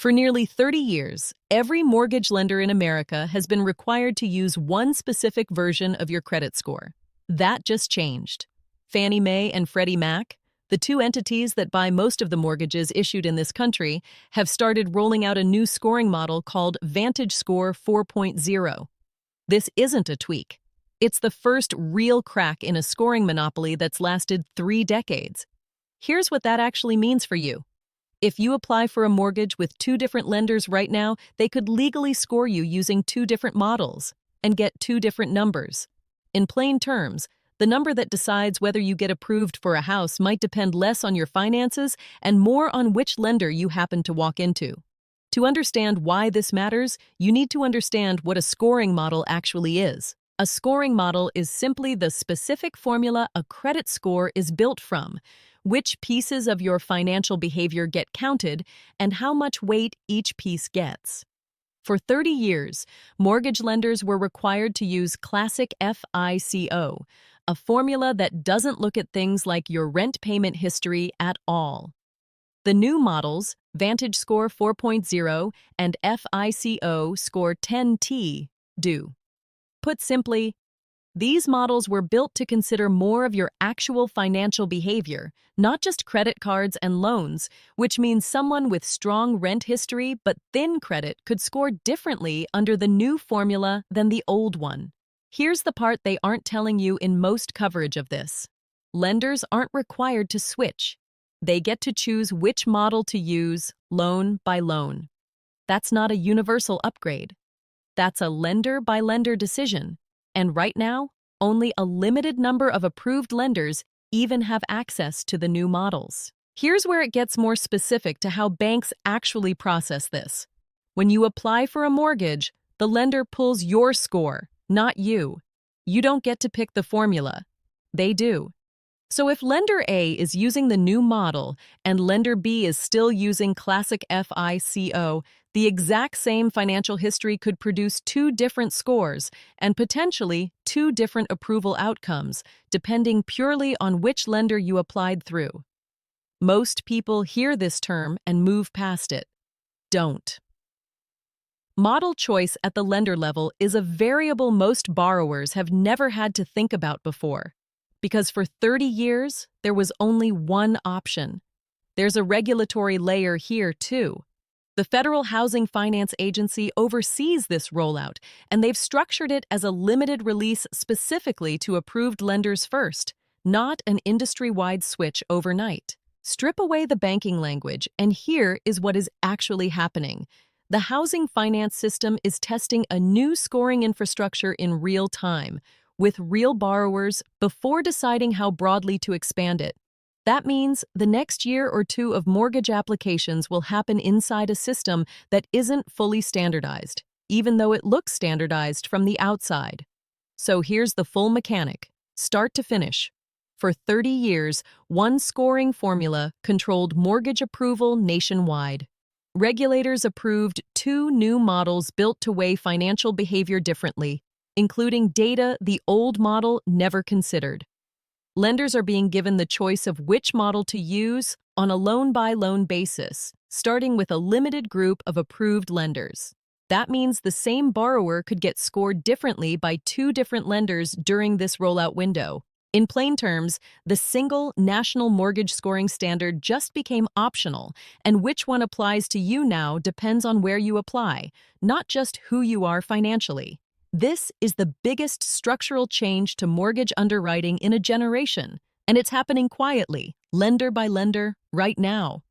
For nearly 30 years, every mortgage lender in America has been required to use one specific version of your credit score. That just changed. Fannie Mae and Freddie Mac, the two entities that buy most of the mortgages issued in this country, have started rolling out a new scoring model called VantageScore 4.0. This isn't a tweak. It's the first real crack in a scoring monopoly that's lasted 3 decades. Here's what that actually means for you. If you apply for a mortgage with 2 different lenders right now, they could legally score you using 2 different models and get 2 different numbers. In plain terms, the number that decides whether you get approved for a house might depend less on your finances and more on which lender you happen to walk into. To understand why this matters, you need to understand what a scoring model actually is. A scoring model is simply the specific formula a credit score is built from, which pieces of your financial behavior get counted, and how much weight each piece gets. For 30 years, mortgage lenders were required to use Classic FICO, a formula that doesn't look at things like your rent payment history at all. The new models, VantageScore 4.0 and FICO Score 10T, do. Put simply, these models were built to consider more of your actual financial behavior, not just credit cards and loans, which means someone with strong rent history but thin credit could score differently under the new formula than the old one. Here's the part they aren't telling you in most coverage of this. Lenders aren't required to switch. They get to choose which model to use, loan by loan. That's not a universal upgrade. That's a lender-by-lender decision. And right now, only a limited number of approved lenders even have access to the new models. Here's where it gets more specific to how banks actually process this. When you apply for a mortgage, the lender pulls your score, not you. You don't get to pick the formula. They do. So if lender A is using the new model and lender B is still using Classic FICO, the exact same financial history could produce 2 different scores and potentially 2 different approval outcomes, depending purely on which lender you applied through. Most people hear this term and move past it. Don't. Model choice at the lender level is a variable most borrowers have never had to think about before. Because for 30 years, there was only one option. There's a regulatory layer here, too. The Federal Housing Finance Agency oversees this rollout, and they've structured it as a limited release specifically to approved lenders first, not an industry-wide switch overnight. Strip away the banking language, and here is what is actually happening. The housing finance system is testing a new scoring infrastructure in real time, with real borrowers before deciding how broadly to expand it. That means the next year or 2 of mortgage applications will happen inside a system that isn't fully standardized, even though it looks standardized from the outside. So here's the full mechanic, start to finish. For 30 years, one scoring formula controlled mortgage approval nationwide. Regulators approved 2 new models built to weigh financial behavior differently, including data the old model never considered. Lenders are being given the choice of which model to use on a loan-by-loan basis, starting with a limited group of approved lenders. That means the same borrower could get scored differently by 2 different lenders during this rollout window. In plain terms, the single national mortgage scoring standard just became optional, and which one applies to you now depends on where you apply, not just who you are financially. This is the biggest structural change to mortgage underwriting in a generation, and it's happening quietly, lender by lender, right now.